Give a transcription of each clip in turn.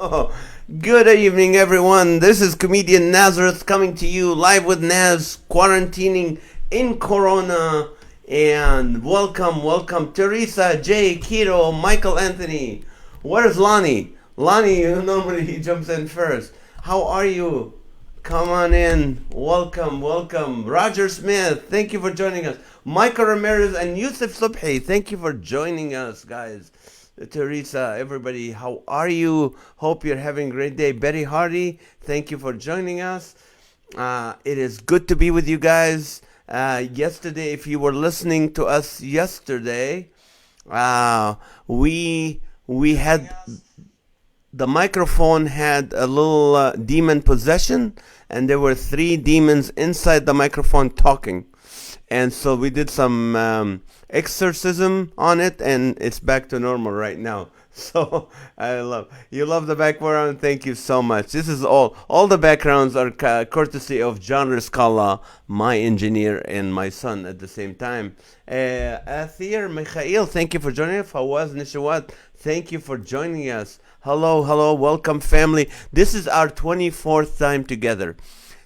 Good evening, everyone. This is comedian Nazareth coming to you live with Naz, quarantining in Corona. And welcome, Teresa, Jay, Keto, Michael Anthony. Where's Lonnie? Lonnie, normally he jumps in first. How are you? Come on in. Welcome. Roger Smith, thank you for joining us. Michael Ramirez and Yusuf Subhi, thank you for joining us, guys. Teresa, everybody, how are you? Hope you're having a great day. Betty Hardy, thank you for joining us. It is good to be with you guys. Yesterday, if you were listening to us yesterday, we had the microphone had a little demon possession, and there were three demons inside the microphone talking. And so we did some exorcism on it, and it's back to normal right now. So you love the background. Thank you so much. This is all the backgrounds are courtesy of John Riscala, my engineer, and my son at the same time. Athir Mikhail, thank you for joining us. Fawaz Nishawat, thank you for joining us. Hello, welcome family. This is our 24th time together.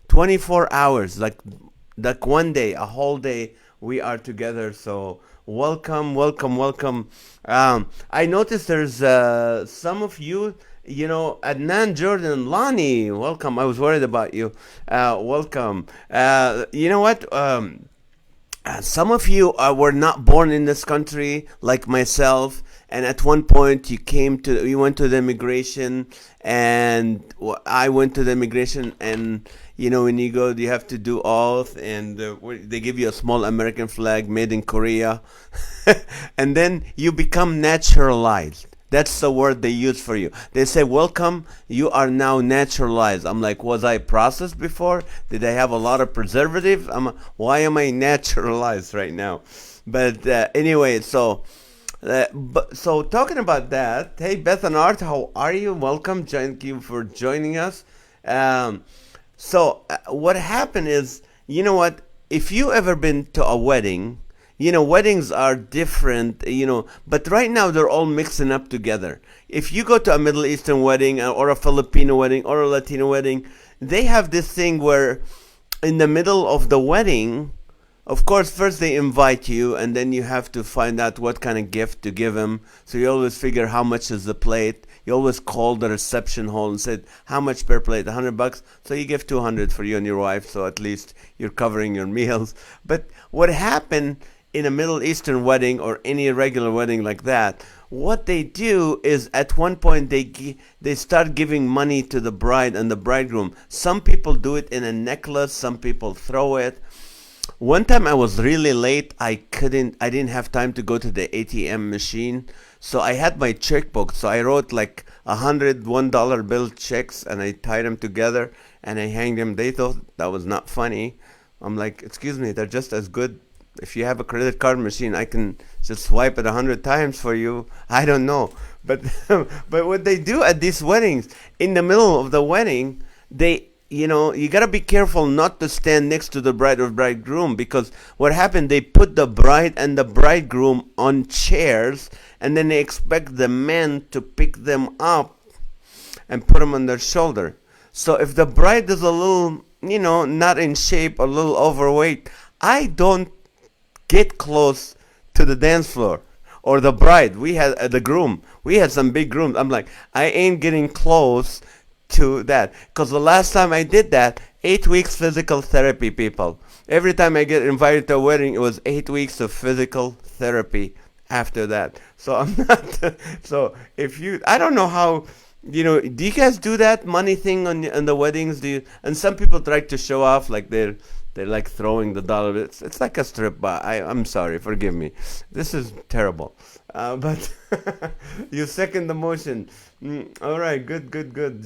24 hours, like one day, a whole day we are together. So welcome. I noticed there's some of you, Adnan, Jordan, Lonnie, welcome. I was worried about you. Welcome. You know what? Some of you were not born in this country like myself, and at one point you went to the immigration, and I went to the immigration, and when you go, you have to do oath, and they give you a small American flag made in Korea, and then you become naturalized. That's the word they use for you. They say, welcome, you are now naturalized. I'm like, was I processed before? Did I have a lot of preservatives? Why am I naturalized right now? But anyway, so talking about that, hey, Beth and Art, how are you? Welcome. Thank you for joining us. What happened is, you know what? If you ever been to a wedding, weddings are different, but right now they're all mixing up together. If you go to a Middle Eastern wedding or a Filipino wedding or a Latino wedding, they have this thing where in the middle of the wedding, of course, first they invite you, and then you have to find out what kind of gift to give them. So you always figure how much is the plate. You always call the reception hall and said, how much per plate? $100. So you give 200 for you and your wife. So at least you're covering your meals. But what happened in a Middle Eastern wedding or any regular wedding like that, what they do is at one point they start giving money to the bride and the bridegroom. Some people do it in a necklace. Some people throw it. One time I was really late. I didn't have time to go to the ATM machine. So I had my checkbook. So I wrote like $101 bill checks, and I tied them together and I hanged them. They thought that was not funny. I'm like, excuse me, they're just as good. If you have a credit card machine, I can just swipe it 100 times for you. I don't know. But but what they do at these weddings, in the middle of the wedding, you got to be careful not to stand next to the bride or bridegroom, because what happened, they put the bride and the bridegroom on chairs, and then they expect the men to pick them up and put them on their shoulder. So if the bride is a little, not in shape, a little overweight, I don't get close to the dance floor. Or the bride, we had the groom, we had some big grooms. I'm like, I ain't getting close to that, because the last time I did that, 8 weeks physical therapy, people. Every time I get invited to a wedding, it was 8 weeks of physical therapy after that. So I'm not. So I don't know how. Do you guys do that money thing on the weddings? And some people try to show off like they're like throwing the dollar. It's like a strip bar. I'm sorry, forgive me. This is terrible. But you second the motion. All right, good.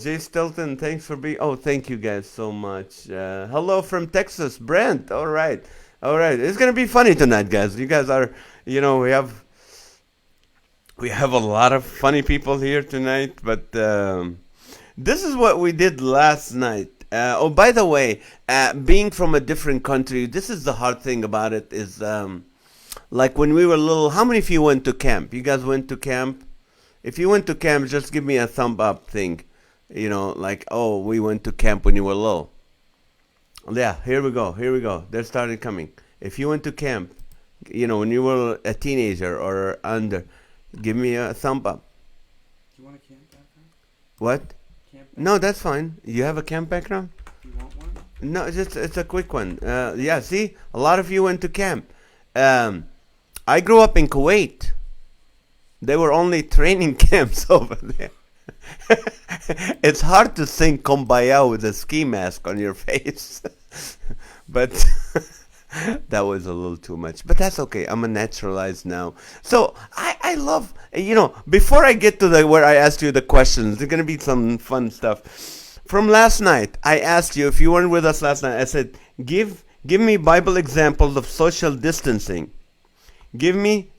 Jay Stilton, thanks for being. Oh, thank you guys so much. Hello from Texas, Brent. All right. It's gonna be funny tonight, guys. You guys are, we have a lot of funny people here tonight. But this is what we did last night. By the way, being from a different country, this is the hard thing about it is, like when we were little, how many of you went to camp? You guys went to camp? If you went to camp, just give me a thumb up thing. Like, oh, we went to camp when you were little. Yeah, here we go. Here we go. They started coming. If you went to camp, when you were a teenager or under, give me a thumb up. Do you want a camp background? What? Camp No, background? that's fine. You have a camp background? You want one? No, it's a quick one. Yeah, see, a lot of you went to camp. Um, I grew up in Kuwait. They were only training camps over there. It's hard to sing Kumbaya with a ski mask on your face. But that was a little too much. But that's okay. I'm a naturalized now. So I love, before I get to the where I asked you the questions, there's going to be some fun stuff. From last night, I asked you, if you weren't with us last night, I said, give me Bible examples of social distancing. Give me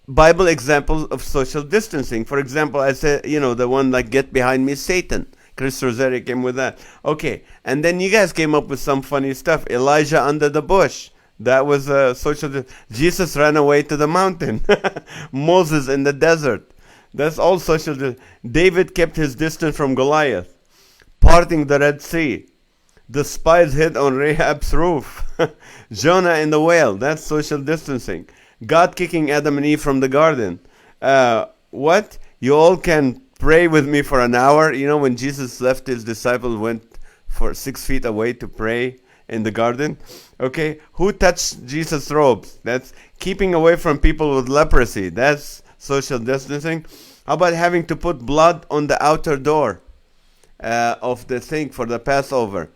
Bible examples of social distancing. For example, I said, the one like "Get Behind Me, Satan." Chris Roseri came with that. Okay, and then you guys came up with some funny stuff. Elijah under the bush. That was Jesus ran away to the mountain. Moses in the desert. That's all social. David kept his distance from Goliath. Parting the Red Sea. The spies hid on Rahab's roof. Jonah in the whale. That's social distancing. God kicking Adam and Eve from the garden. What? You all can pray with me for an hour. When Jesus left, his disciples went for 6 feet away to pray in the garden. Okay. Who touched Jesus' robes? That's keeping away from people with leprosy. That's social distancing. How about having to put blood on the outer door of the thing for the Passover?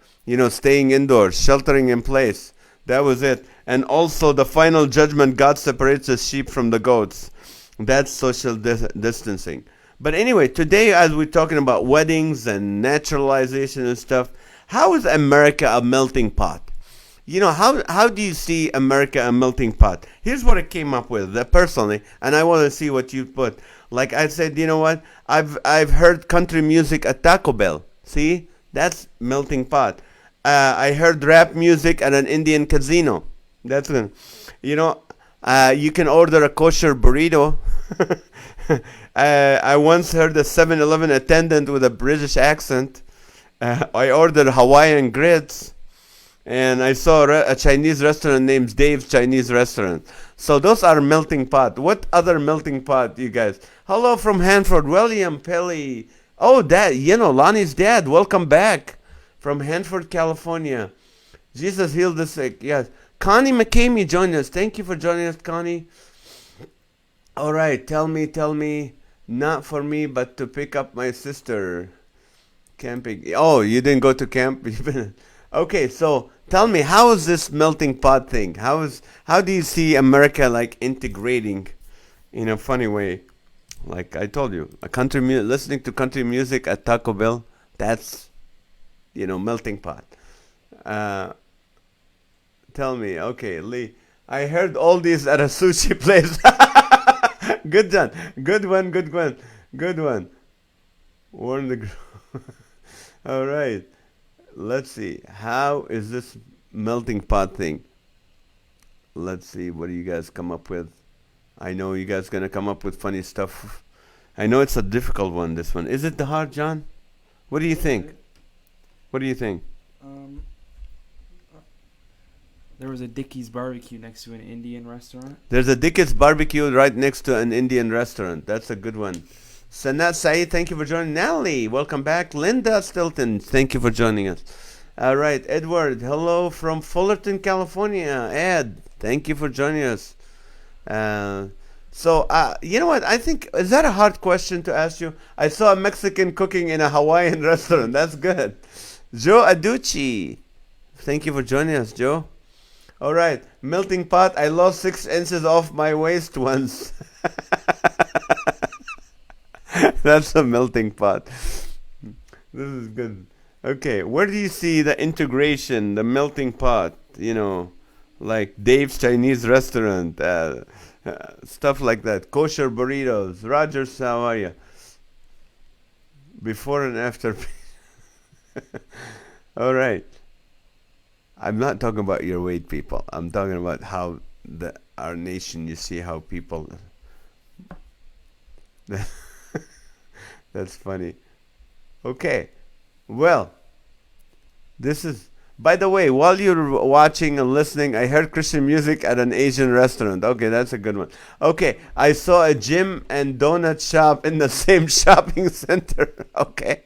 Staying indoors, sheltering in place. That was it. And also the final judgment, God separates the sheep from the goats. That's social distancing. But anyway, today as we're talking about weddings and naturalization and stuff, how is America a melting pot? How do you see America a melting pot? Here's what I came up with personally, and I want to see what you put. Like I said, you know what? I've heard country music at Taco Bell. See? That's melting pot. I heard rap music at an Indian casino. That's good. You can order a kosher burrito. I once heard a 7-Eleven attendant with a British accent. I ordered Hawaiian grits. And I saw a Chinese restaurant named Dave's Chinese Restaurant. So those are melting pot. What other melting pot, you guys? Hello from Hanford, William Pelly. Oh, Dad, Lonnie's dad. Welcome back from Hanford, California. Jesus healed the sick. Yes. Connie McCamey joined us. Thank you for joining us, Connie. All right. Tell me. Not for me, but to pick up my sister. Camping. Oh, you didn't go to camp? Okay, so tell me, how is this melting pot thing? How do you see America like integrating in a funny way? Like I told you, listening to country music at Taco Bell, that's melting pot. Tell me, okay, Lee. I heard all these at a sushi place. Good John, good one. Warn the. All right. Let's see. How is this melting pot thing? Let's see. What do you guys come up with? I know you guys gonna come up with funny stuff. I know it's a difficult one. This one. Is it the hard, John? What do you think? What do you think? There was a Dickie's barbecue next to an Indian restaurant. There's a Dickie's barbecue right next to an Indian restaurant. That's a good one. Sanat Saeed, thank you for joining. Natalie, welcome back. Linda Stilton, thank you for joining us. All right, Edward, hello from Fullerton, California. Ed, thank you for joining us. So, you know what? I think, is that a hard question to ask you? I saw a Mexican cooking in a Hawaiian restaurant. That's good. Joe Aducci, thank you for joining us, Joe. All right, melting pot. I lost 6 inches off my waist once. That's a melting pot. This is good. Okay, where do you see the integration, the melting pot? Like Dave's Chinese Restaurant, stuff like that. Kosher burritos. Rogers, how are you? Before and after. All right. I'm not talking about your weight, people. I'm talking about how our nation. You see how people. That's funny. Okay. Well, this is. By the way, while you're watching and listening, I heard Christian music at an Asian restaurant. Okay, that's a good one. Okay, I saw a gym and donut shop in the same shopping center. Okay,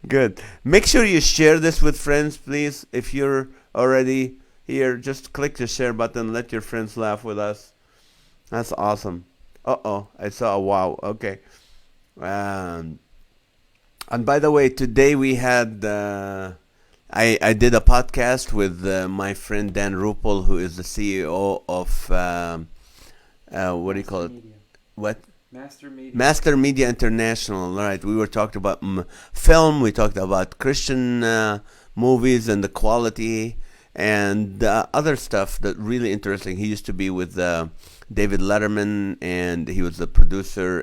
good. Make sure you share this with friends, please. If you're already here, just click the share button. Let your friends laugh with us. That's awesome. Uh-oh, I saw a wow. Okay. Um, and by the way, today we had I did a podcast with my friend Dan Rupel, who is the CEO of what do you call Master it? Media. What? Master Media. Master Media International. Right. We were talking about film. We talked about Christian movies and the quality and other stuff that really interesting. He used to be with David Letterman, and he was the producer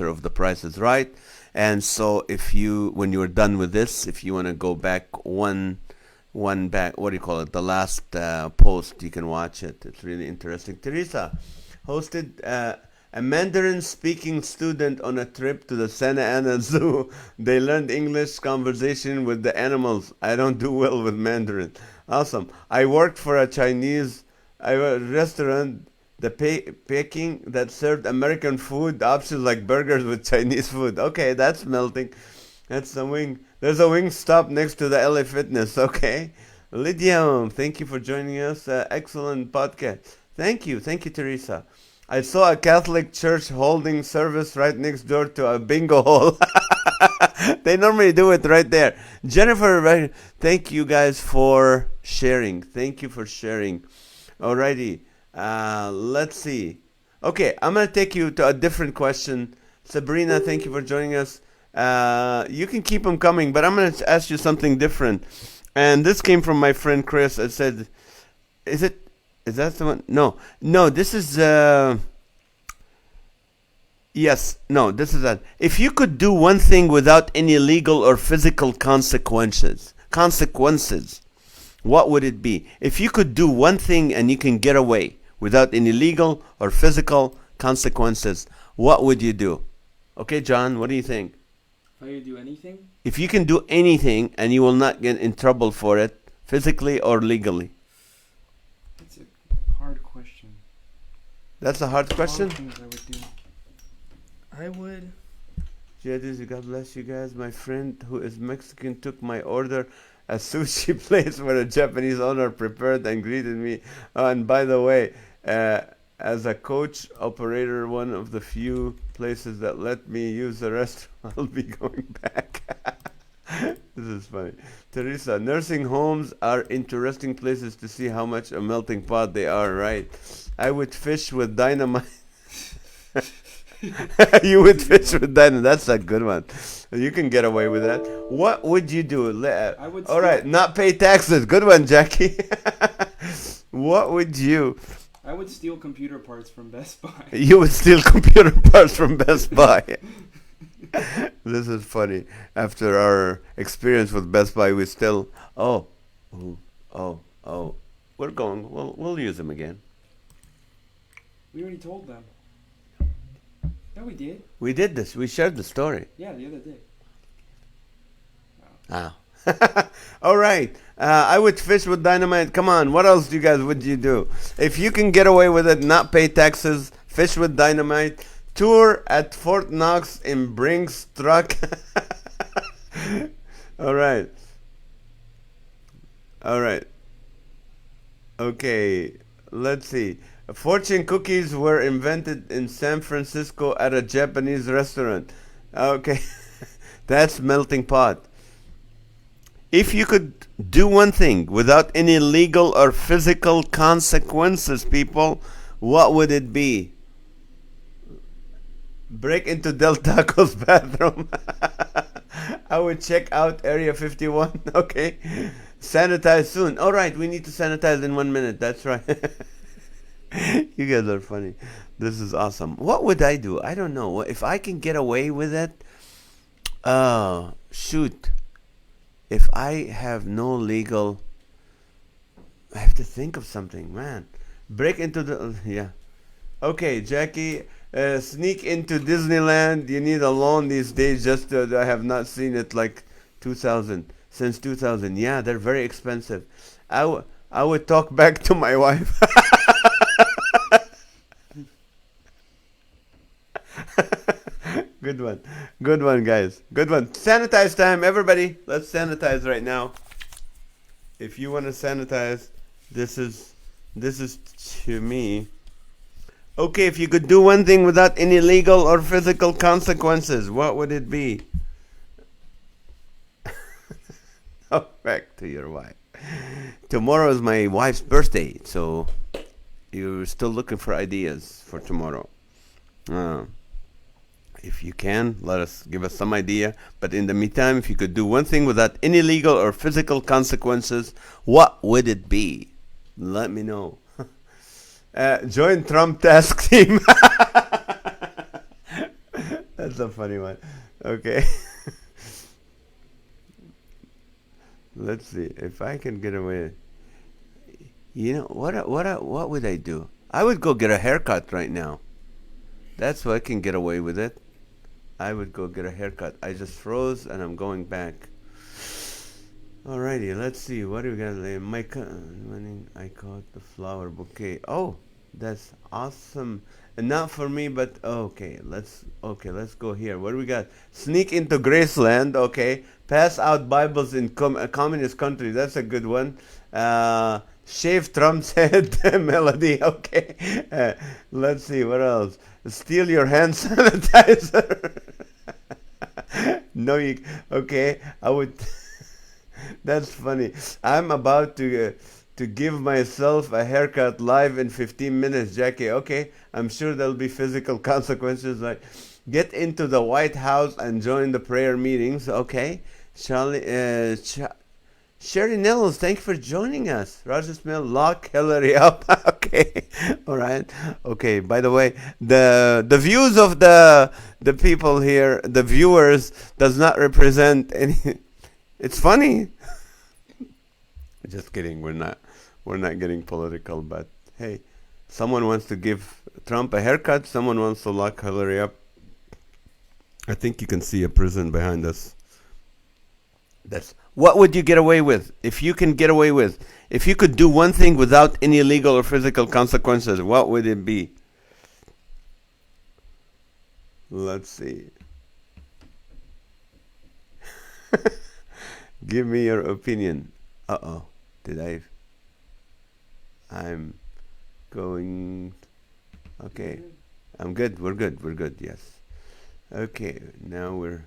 of The Price is Right. And so, if you, when you're done with this, if you want to go back one back, what do you call it? The last post, you can watch it. It's really interesting. Teresa hosted a Mandarin-speaking student on a trip to the Santa Ana Zoo. They learned English conversation with the animals. I don't do well with Mandarin. Awesome. I worked for a Chinese restaurant, the Peking, that served American food options like burgers with Chinese food. Okay, that's melting. That's the wing. There's a wing stop next to the LA Fitness. Okay. Lydia, thank you for joining us. Excellent podcast. Thank you. Thank you, Teresa. I saw a Catholic church holding service right next door to a bingo hall. They normally do it right there. Jennifer, thank you guys for sharing. Thank you for sharing. Alrighty. Let's see. Okay, I'm going to take you to a different question. Sabrina, thank you for joining us. You can keep them coming, but I'm going to ask you something different. And this came from my friend Chris. I said, is that the one? No, this is, yes, no, this is that. If you could do one thing without any legal or physical consequences, what would it be? If you could do one thing and you can get away without any legal or physical consequences, what would you do? Okay, John, what do you think? If I could do anything? If you can do anything and you will not get in trouble for it, physically or legally? That's a hard question. That's a hard question? All things I would do. I would... Jadis, God bless you guys. My friend who is Mexican took my order at sushi place where a Japanese owner prepared and greeted me. Oh, and by the way, as a coach operator, one of the few places that let me use the restaurant, I'll be going back. This is funny. Teresa, nursing homes are interesting places to see how much a melting pot they are, right? I would fish with dynamite. You would fish with dynamite. That's a good one. You can get away with that. What would you do? I would All right, not pay taxes. Good one, Jackie. What would you? I would steal computer parts from Best Buy. You would steal computer parts from Best Buy. This is funny. After our experience with Best Buy, we still oh. We're going. We'll use them again. We already told them. No, we did. We did this. We shared the story. Yeah, the other day. Oh. All right. I would fish with dynamite. Come on. What else would you do? If you can get away with it, not pay taxes, fish with dynamite, tour at Fort Knox in Brinks truck. All right. Okay. Let's see. Fortune cookies were invented in San Francisco at a Japanese restaurant. Okay. That's melting pot. If you could do one thing without any legal or physical consequences, people, what would it be? Break into Del Taco's bathroom. I would check out Area 51. Okay. Sanitize soon. All right, we need to sanitize in 1 minute. That's right. You guys are funny. This is awesome. What would I do? I don't know. If I can get away with it, shoot. If I have no legal, I have to think of something, man. Break into the, yeah. Okay, Jackie, Sneak into Disneyland. You need a loan these days. Just I have not seen it like 2000 since 2000. Yeah, they're very expensive. I would talk back to my wife. Good one. Good one, guys. Good one. Sanitize time, everybody. Let's sanitize right now. If you want to sanitize, this is to me. Okay, if you could do one thing without any legal or physical consequences, what would it be? Oh, back to your wife. Tomorrow is my wife's birthday, so you're still looking for ideas for tomorrow. Uh, if you can, give us some idea. But in the meantime, if you could do one thing without any legal or physical consequences, what would it be? Let me know. Join Trump task team. That's a funny one. Okay. Let's see if I can get away. You know what would I do? I would go get a haircut right now. That's why I can get away with it. I would go get a haircut. I just froze and I'm going back. Alrighty, let's see. What do we got? I caught the flower bouquet. Oh, that's awesome. And not for me, but let's go here. What do we got? Sneak into Graceland. Okay, pass out Bibles in a communist country. That's a good one. Shave Trump's head. Melody. Okay. Let's see what else. Steal your hand sanitizer. No, you. Okay, I would. That's funny. I'm about to give myself a haircut live in 15 minutes, Jackie. Okay, I'm sure there'll be physical consequences like get into the White House and join the prayer meetings. Okay, Sherry Nils, thank you for joining us. Roger Smith, lock Hillary up. Okay, all right. Okay. By the way, the views of the people here, the viewers, does not represent any. It's funny. Just kidding. We're not getting political. But hey, someone wants to give Trump a haircut. Someone wants to lock Hillary up. I think you can see a prison behind us. That's what would you get away with if you can get away with if you could do one thing without any legal or physical consequences. What would it be? Let's see. Give me your opinion. Uh-oh. I'm going. Okay. I'm good. We're good. We're good. Yes. Okay. Now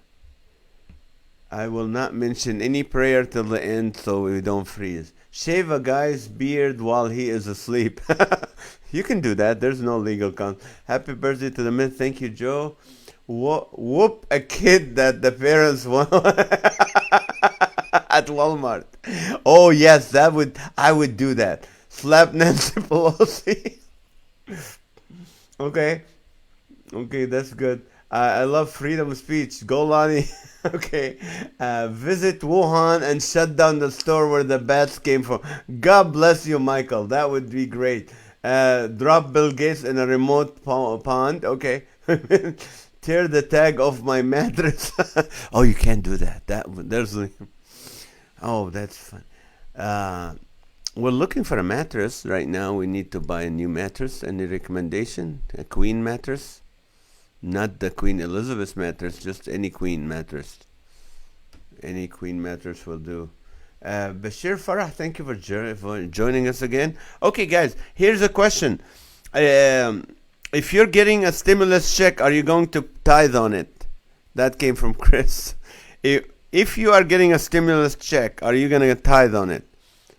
I will not mention any prayer till the end so we don't freeze. Shave a guy's beard while he is asleep. You can do that. There's no legal Happy birthday to the myth. Thank you, Joe. Whoop a kid that the parents want at Walmart. Oh yes, I would do that. Slap Nancy Pelosi. Okay, that's good. I love freedom of speech. Go Lonnie. Okay, visit Wuhan and shut down the store where the bats came from. God bless you, Michael. That would be great. Drop Bill Gates in a remote pond. Okay. Tear the tag off my mattress. Oh, you can't do that. Oh, that's fun. We're looking for a mattress right now. We need to buy a new mattress. Any recommendation? A queen mattress? Not the Queen Elizabeth mattress, just any queen mattress. Any queen mattress will do. Bashir Farah, thank you for joining us again. Okay, guys, here's a question. If you're getting a stimulus check, are you going to tithe on it? That came from Chris. If you are getting a stimulus check, are you going to tithe on it?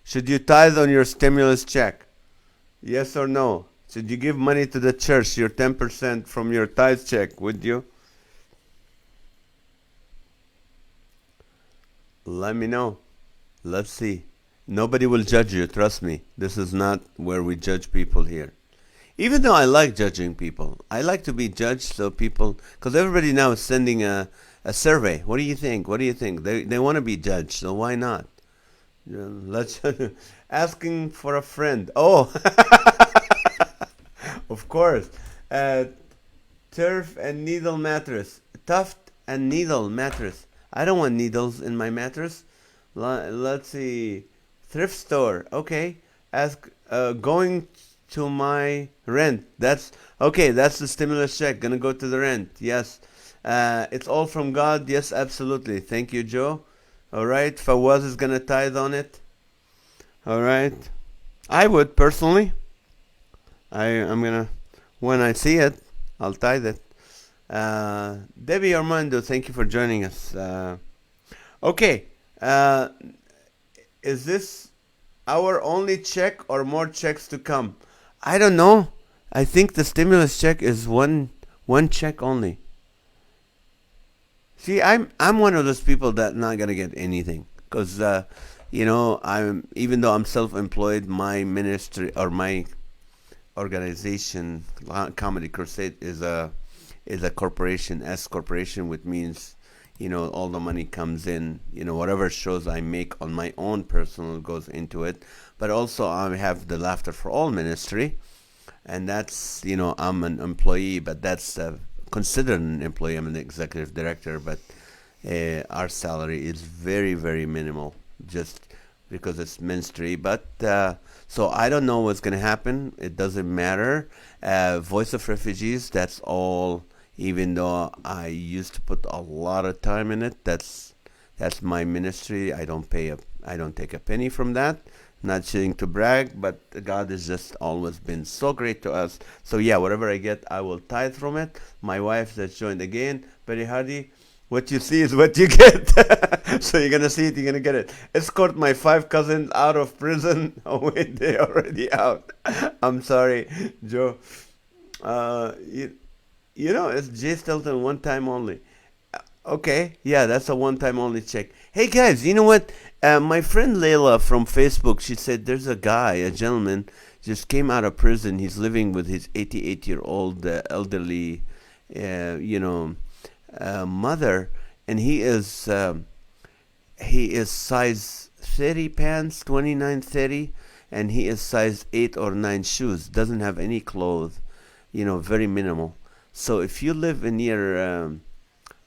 Should you tithe on your stimulus check? Yes or no? Should you give money to the church, your 10% from your tithe check, would you? Let me know. Let's see. Nobody will judge you, trust me. This is not where we judge people here. Even though I like judging people. I like to be judged so people... Because everybody now is sending a survey. What do you think? What do you think? They want to be judged, so why not? Let's asking for a friend. Oh, of course. Turf and needle mattress. Tuft and needle mattress. I don't want needles in my mattress. Let's see. Thrift store. Okay. Ask. Going to my rent. That's okay. That's the stimulus check. Gonna go to the rent. Yes. It's all from God. Yes, absolutely. Thank you, Joe. All right. Fawaz is gonna tithe on it. All right. I would personally. I'm gonna when I see it, I'll tithe it. Debbie Armando, thank you for joining us. Okay. Is this our only check or more checks to come? I don't know. I think the stimulus check is one check only. See, I'm one of those people that not gonna get anything because I'm even though I'm self-employed, my ministry or my organization, Comedy Crusade, is a corporation, S corporation, which means all the money comes in. Whatever shows I make on my own personal goes into it, but also I have the Laughter for All ministry, and that's I'm an employee, but that's considered an employee. I'm an executive director, but our salary is very, very minimal, just because it's ministry. But so I don't know what's gonna happen. It doesn't matter. Voice of Refugees, that's all. Even though I used to put a lot of time in it, that's my ministry. I don't take a penny from that. Not saying to brag, but God has just always been so great to us. So yeah, whatever I get, I will tithe from it. My wife that's joined again, Betty Hardy. What you see is what you get. So you're gonna see it, you're gonna get it. Escort my 5 cousins out of prison. Oh wait, they're already out. I'm sorry, Joe. It's Jay Stelton, one time only. Okay, yeah, that's a one time only check. Hey guys, you know what? My friend Layla from Facebook, she said there's a gentleman, just came out of prison. He's living with his 88-year-old elderly, mother, and he is size 30 pants, 29-30, and he is size 8 or 9 shoes. Doesn't have any clothes, very minimal. So if you live near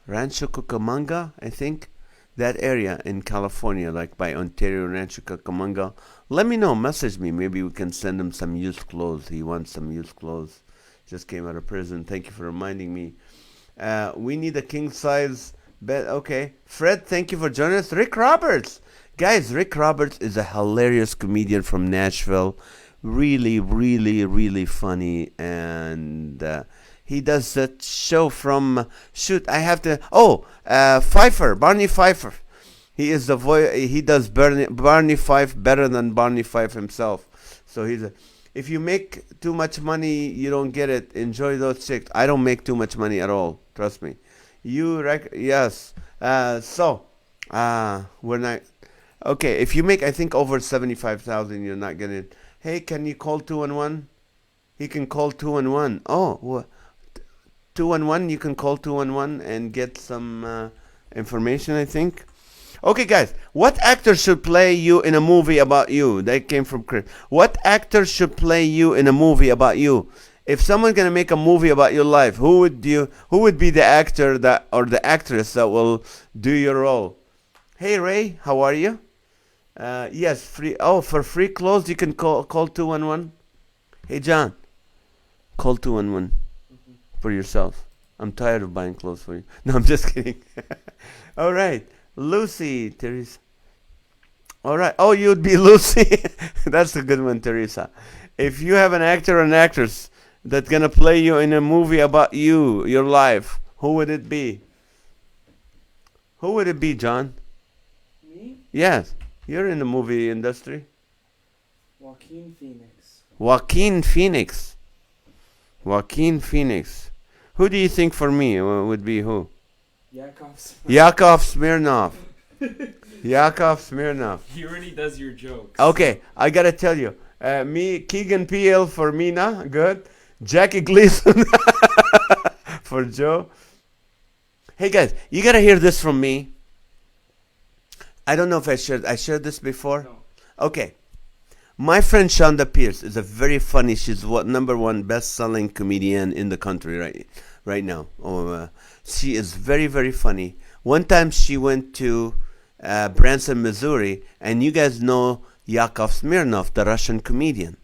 Rancho Cucamonga, I think, that area in California, like by Ontario, Rancho Cucamonga, let me know. Message me. Maybe we can send him some used clothes. He wants some used clothes. Just came out of prison. Thank you for reminding me. We need a king size bed. Okay. Fred, thank you for joining us. Rick Roberts. Guys, Rick Roberts is a hilarious comedian from Nashville. Really, really, really funny. And he does that show from Pfeiffer, Barney Pfeiffer. He is the voice. He does Barney Fife better than Barney Fife himself. So if you make too much money, you don't get it. Enjoy those chicks. I don't make too much money at all. Trust me. Yes. We're not. Okay, if you make, I think, over 75,000, you're not getting it. Hey, can you call 211? He can call 211. Oh, 211. You can call 211 and get some information, I think. Okay, guys. What actor should play you in a movie about you? That came from Chris. What actor should play you in a movie about you? If someone's gonna make a movie about your life, who would be the actor or the actress that will do your role? Hey Ray, how are you? Yes, free. Oh, for free clothes, you can call 211. Hey John, call 211 for yourself. I'm tired of buying clothes for you. No, I'm just kidding. All right, Lucy, Teresa. All right. Oh, you'd be Lucy. That's a good one, Teresa. If you have an actor or an actress that's gonna play you in a movie about you, your life, who would it be? Who would it be, John? Me? Yes, you're in the movie industry. Joaquin Phoenix. Joaquin Phoenix. Joaquin Phoenix. Who do you think for me would be who? Yakov Smirnoff. Yakov Smirnoff. He already does your jokes. Okay, I gotta tell you. Me, Keegan Peele for Mina, good. Jackie Gleason for Joe. Hey guys, you gotta hear this from me. I don't know if I shared this before. No. Okay. My friend Shonda Pierce is a very funny. She's #1 best-selling comedian in the country right now. She is very, very funny. One time she went to Branson, Missouri, and you guys know Yakov Smirnov, the Russian comedian.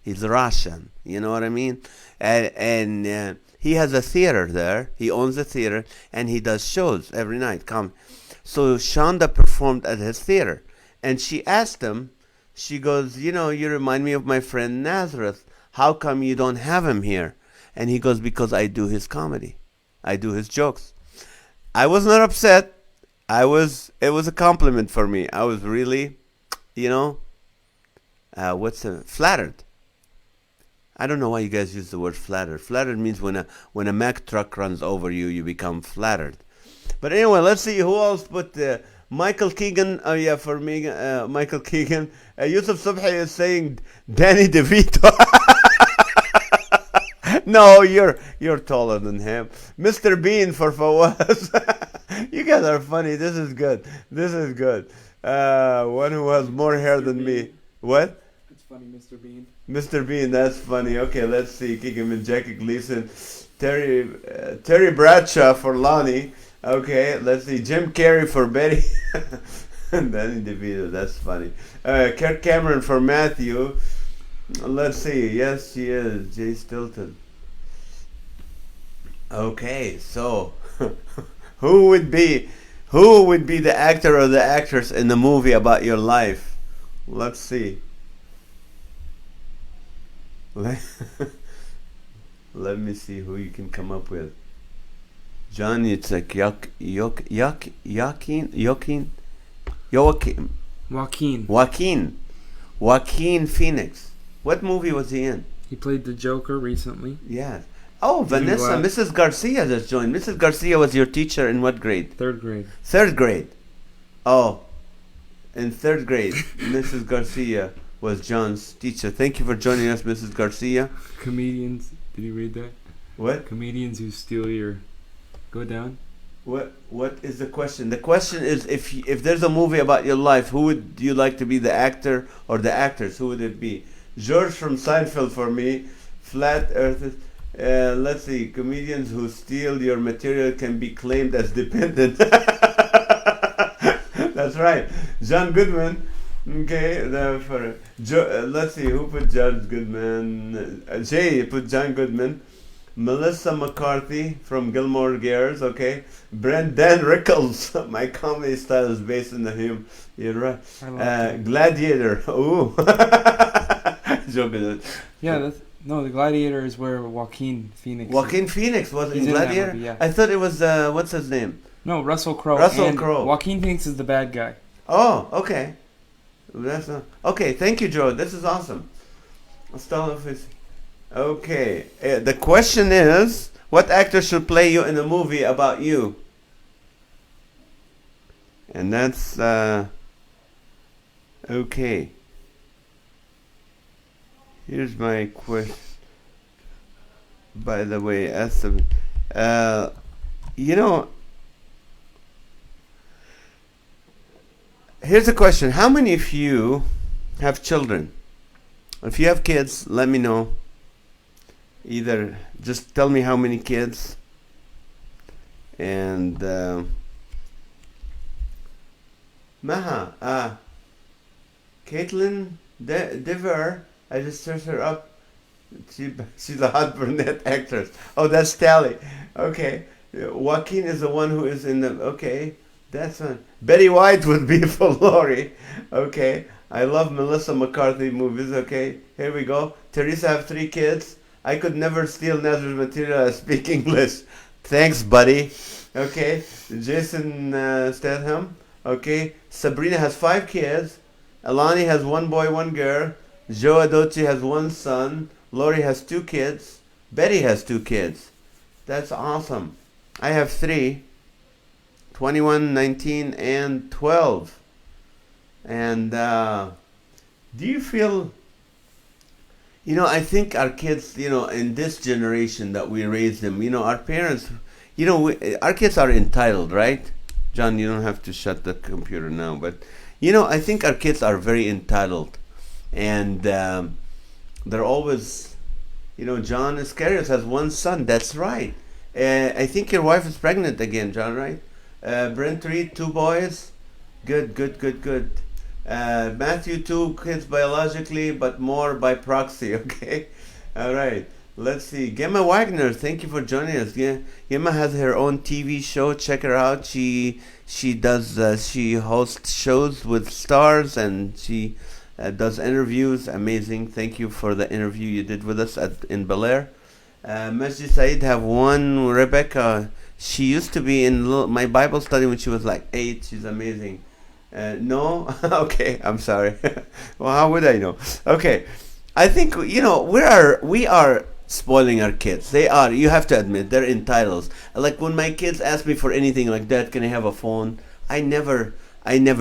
He's Russian, you know what I mean? And he has a theater there. He owns a theater, and he does shows every night. So Shonda performed at his theater, and she asked him, she goes, you know, you remind me of my friend Nazareth. How come you don't have him here? And he goes, because I do his comedy. I do his jokes. I was not upset. It was a compliment for me. I was really, you know, flattered. I don't know why you guys use the word flattered. Flattered means when a Mack truck runs over you, you become flattered. But anyway, let's see who else put Michael Keegan. Oh yeah, for me, Michael Keegan. Yusuf Subhi is saying Danny DeVito. No, you're taller than him. Mr. Bean for Fawaz. You guys are funny. This is good. One who has more hair than me. What? It's funny, Mr. Bean. Mr. Bean, that's funny. Okay, let's see. Keegan and Jackie Gleason. Terry Bradshaw for Lonnie. Okay, let's see. Jim Carrey for Betty. And Danny DeVito, that's funny. Kirk Cameron for Matthew. Let's see. Yes, she is. Jay Stilton. Okay, so who would be the actor or the actress in the movie about your life? Let's see. Let me see who you can come up with. John, it's like Joaquin Phoenix. What movie was he in? He played the Joker recently. Yeah. Oh, Vanessa, Mrs. Garcia just joined. Mrs. Garcia was your teacher in what grade? Third grade. Third grade. Oh, in third grade, Mrs. Garcia was John's teacher. Thank you for joining us, Mrs. Garcia. Comedians. Did you read that? What? Comedians who steal your... Go down. What is the question? The question is, if there's a movie about your life, who would you like to be, the actor or the actors? Who would it be? George from Seinfeld for me. Flat Earth. Let's see. Comedians who steal your material can be claimed as dependent. That's right. John Goodman. Okay. Let's see. Who put John Goodman? Jay put John Goodman. Melissa McCarthy from Gilmore Girls. Okay. Dan Rickles. My comedy style is based on the him. You're right. Gladiator. Ooh. Joking. Yeah. The Gladiator is where Joaquin Phoenix. Joaquin Phoenix was in Gladiator. Movie, yeah. I thought it was what's his name? No, Russell Crowe. Joaquin Phoenix is the bad guy. Oh, okay. Okay. Thank you, Joe. This is awesome. I'll start off with. Okay. The question is, what actor should play you in a movie about you? And that's okay. Here's my question. By the way, here's a question. How many of you have children? If you have kids, let me know. Either just tell me how many kids. And Maha, Caitlin Dever. I just searched her up. She's a hot brunette actress. Oh, that's Tally. Okay. Joaquin is the one who is in the... Okay. That's one. Betty White would be for Lori. Okay. I love Melissa McCarthy movies. Okay. Here we go. Teresa have 3 kids. I could never steal Nazareth material. I speak English. Thanks, buddy. Okay. Jason Statham. Okay. Sabrina has 5 kids. Alani has 1 boy, 1 girl. Joe Adochi has 1 son. Lori has 2 kids. Betty has 2 kids. That's awesome. I have 3. 21, 19, and 12. And do you feel... I think our kids, in this generation that we raise them, our parents, our kids are entitled, right? John, you don't have to shut the computer now. But, I think our kids are very entitled. And they're always, John Iscariot has 1 son. That's right. I think your wife is pregnant again, John, right? Brent Reed, 2 boys. Good, good, good, good. Matthew, 2 kids biologically, but more by proxy, okay? All right. Let's see. Gemma Wagner, thank you for joining us. Yeah, Gemma has her own TV show. Check her out. She hosts shows with stars and she does interviews. Amazing. Thank you for the interview you did with us in Bel Air. Masjid Said have one. Rebecca, she used to be in my Bible study when she was like 8. She's amazing. No? Okay, I'm sorry. Well, how would I know? Okay. I think, we are spoiling our kids. They are. You have to admit, they're entitled. Like when my kids ask me for anything like that, can I have a phone? I never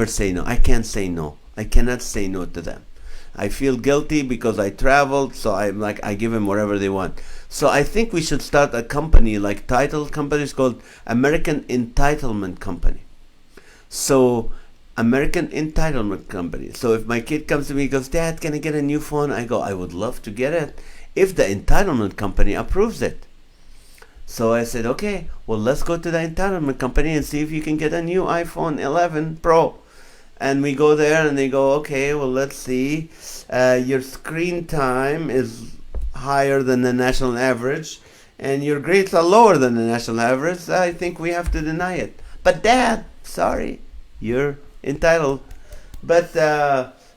say no. I can't say no. I cannot say no to them. I feel guilty because I traveled, so I'm like, I give them whatever they want. So I think we should start a company, like title companies, called American Entitlement Company. So American Entitlement Company. So if my kid comes to me and goes, Dad, can I get a new phone? I go, I would love to get it if the entitlement company approves it. So I said, okay, well, let's go to the entitlement company and see if you can get a new iPhone 11 Pro. And we go there and they go, okay, well, let's see. Your screen time is higher than the national average and your grades are lower than the national average. I think we have to deny it. But Dad, sorry, you're entitled. But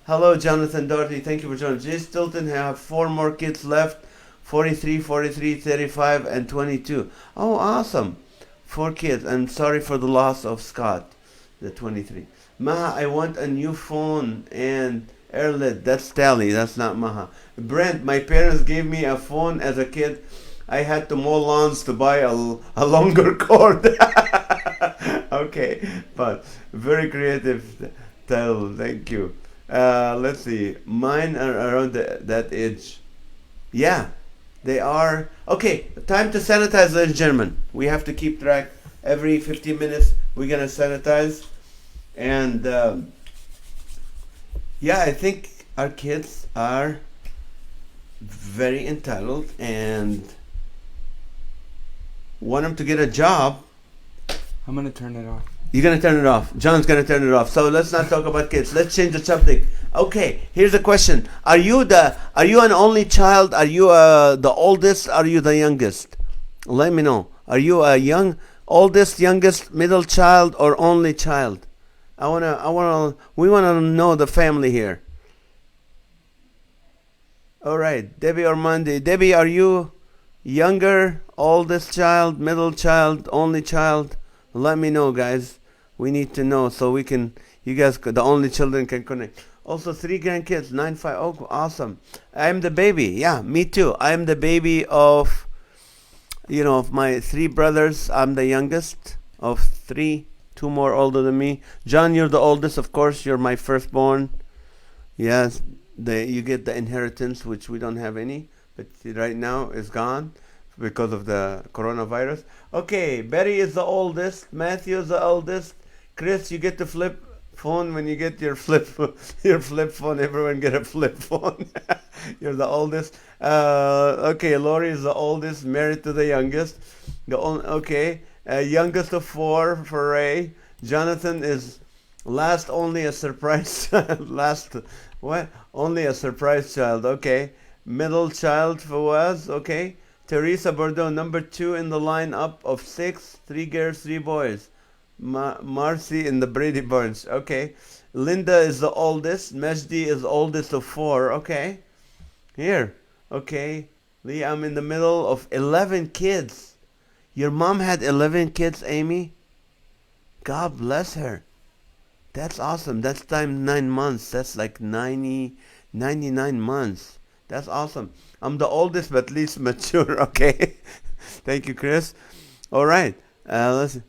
hello, Jonathan Doherty. Thank you for joining. Jay Stilton have 4 more kids left. 43, 43, 35, and 22. Oh, awesome. 4 kids. I'm sorry for the loss of Scott, the 23. Maha, I want a new phone and AirLid. That's Tally. That's not Maha. Brent, my parents gave me a phone as a kid. I had to mow lawns to buy a longer cord. Okay, but very creative title. Thank you. Let's see. Mine are around that age. Yeah, they are. Okay, time to sanitize, ladies and gentlemen. We have to keep track. Every 15 minutes, we're going to sanitize. And yeah, I think our kids are very entitled and want them to get a job. I'm gonna turn it off. You're gonna turn it off. John's gonna turn it off. So let's not talk about kids. Let's change the subject. Okay, here's a question: Are you an only child? Are you the oldest? Are you the youngest? Let me know. Are you a oldest, youngest, middle child, or only child? We wanna know the family here. All right, Debbie Ormandi. Debbie, are you younger, oldest child, middle child, only child? Let me know, guys. We need to know so we can. You guys, the only children, can connect. Also, 3 grandkids, 9, 5. Oh, awesome! I'm the baby. Yeah, me too. I'm the baby of, of my 3 brothers. I'm the youngest of 3. 2 more older than me. John, you're the oldest, of course. You're my firstborn. Yes, you get the inheritance, which we don't have any, but right now is gone because of the coronavirus. Okay, Betty is the oldest. Matthew is the oldest. Chris, you get the flip phone when you get your flip phone. Everyone get a flip phone. You're the oldest. Okay, Lori is the oldest, married to the youngest. Youngest of 4 for Ray. Jonathan is last, only a surprise child. Only a surprise child. Okay. Middle child for was. Okay. Teresa Bordeaux, number 2 in the lineup of 6. 3 girls, 3 boys. Marcy in the Brady Bunch. Okay. Linda is the oldest. Mejdi is oldest of 4. Okay. Here. Okay. Lee, I'm in the middle of 11 kids. Your mom had 11 kids, Amy? God bless her. That's awesome. That's times 9 months. That's like 99 months. That's awesome. I'm the oldest but least mature. Okay. Thank you, Chris. All right. Listen.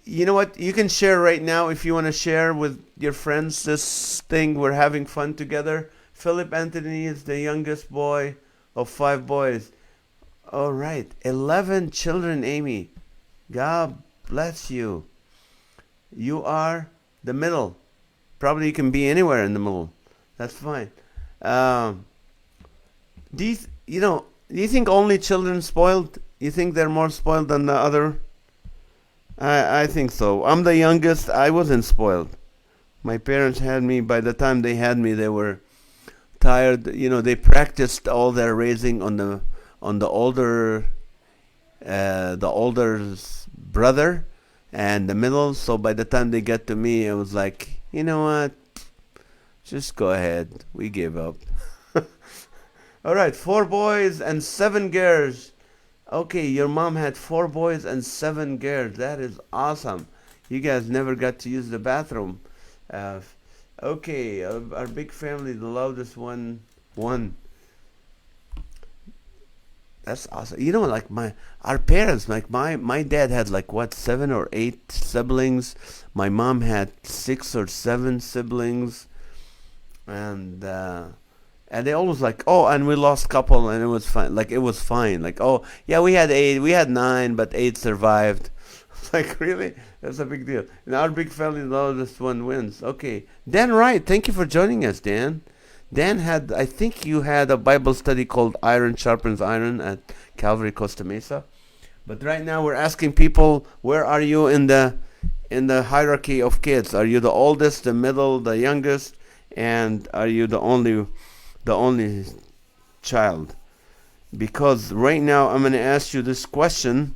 You know what? You can share right now if you want to share with your friends this thing. We're having fun together. Philip Anthony is the youngest boy of 5 boys. All right. 11 children, Amy. God bless you. You are the middle. Probably you can be anywhere in the middle. That's fine. Do you think only children spoiled? You think they're more spoiled than the other? I think so. I'm the youngest. I wasn't spoiled. My parents had me. By the time they had me, they were tired. They practiced all their raising on the older's brother and the middle. So by the time they get to me, it was like, you know what? Just go ahead. We gave up. All right, 4 boys and 7 girls. Okay, your mom had 4 boys and 7 girls. That is awesome. You guys never got to use the bathroom. Uh, okay, our big family, the loudest one won. That's awesome. Like our parents, like my dad had like what 7 or 8 siblings. My mom had 6 or 7 siblings, and and they always like, oh, and we lost couple, and it was fine. Like it was fine. Like, oh yeah, we had 8, we had 9, but 8 survived. Like really, that's a big deal. In our big family, the oldest one wins. Okay, Dan Wright, thank you for joining us, Dan. Dan had, I think you had a Bible study called Iron Sharpens Iron at Calvary Costa Mesa. But right now we're asking people, where are you in the hierarchy of kids? Are you the oldest, the middle, the youngest, and are you the only child? Because right now I'm going to ask you this question.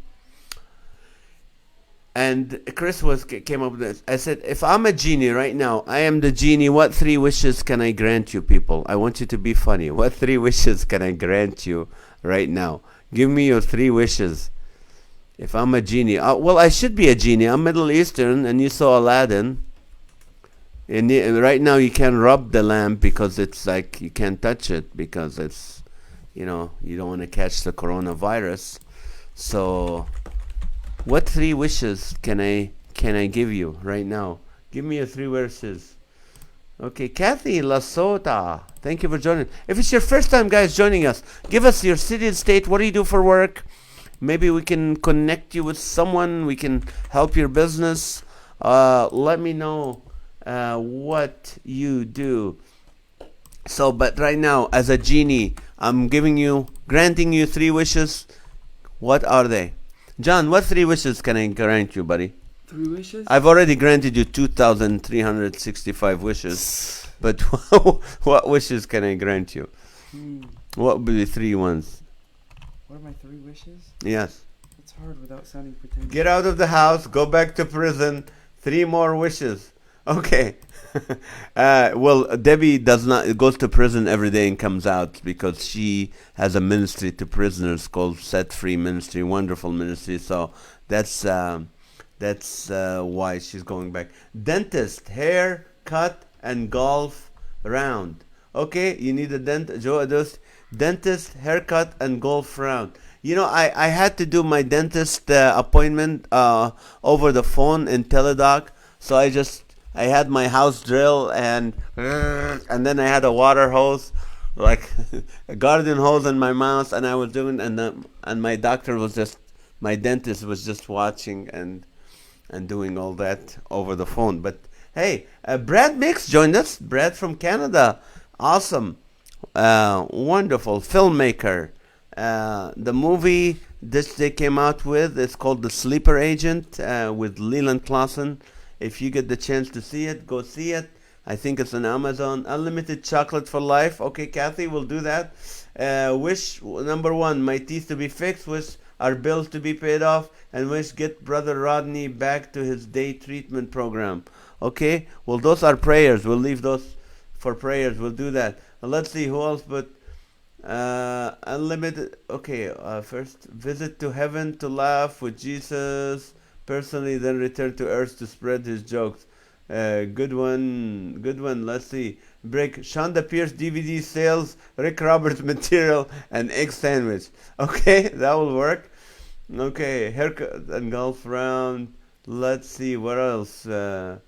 And Chris came up with this. I said, if I'm a genie right now, I am the genie. What 3 wishes can I grant you, people? I want you to be funny. What 3 wishes can I grant you right now? Give me your 3 wishes. If I'm a genie, well, I should be a genie. I'm Middle Eastern, and you saw Aladdin. And right now you can't rub the lamp because it's like you can't touch it because it's, you don't want to catch the coronavirus. So what 3 wishes can I give you right now? Give me your 3 wishes. Okay, Kathy Lasota, thank you for joining. If it's your first time, guys, joining us, give us your city and state. What do you do for work? Maybe we can connect you with someone. We can help your business. Let me know what you do. So, but right now, as a genie, I'm granting you 3 wishes. What are they? John, what 3 wishes can I grant you, buddy? 3 wishes? I've already granted you 2,365 wishes. But what wishes can I grant you? What would be the 3 ones? What are my 3 wishes? Yes. It's hard without sounding pretentious. Get out of the house, go back to prison, 3 more wishes. Okay. Well, Debbie goes to prison every day and comes out because she has a ministry to prisoners called Set Free Ministry, wonderful ministry. So that's why she's going back. Dentist, hair, cut, and golf round. Okay, you need a dentist, haircut, and golf round. I had to do my dentist appointment over the phone in Teledoc. So I had my house drill and then I had a water hose, like a garden hose in my mouth, and I was doing, and my dentist was just watching and doing all that over the phone. But hey, Brad Mix joined us. Brad from Canada, awesome, wonderful filmmaker. The movie they came out with is called The Sleeper Agent with Leland Clausen. If you get the chance to see it, go see it. I think it's on Amazon. Unlimited chocolate for life. Okay, Kathy, we'll do that. Wish number 1, my teeth to be fixed. Wish our bills to be paid off. And wish get Brother Rodney back to his day treatment program. Okay? Well, those are prayers. We'll leave those for prayers. We'll do that. Let's see who else. But unlimited. Okay, first, visit to heaven to laugh with Jesus personally, then return to earth to spread his jokes. Good one. Let's see. Break Shonda Pierce DVD sales, Rick Roberts material, and egg sandwich. Okay, that will work. Okay, haircut and golf round. Let's see, what else? And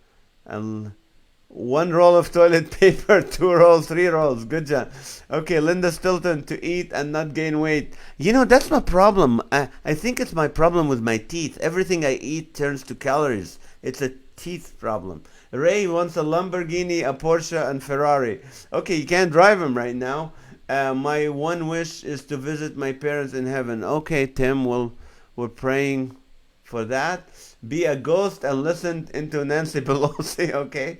1 roll of toilet paper, 2 rolls, 3 rolls. Good job. Okay, Linda Stilton, to eat and not gain weight. That's my problem. I think it's my problem with my teeth. Everything I eat turns to calories. It's a teeth problem. Ray wants a Lamborghini, a Porsche, and Ferrari. Okay, you can't drive them right now. My one wish is to visit my parents in heaven. Okay, Tim, we're praying for that. Be a ghost and listen into Nancy Pelosi. Okay.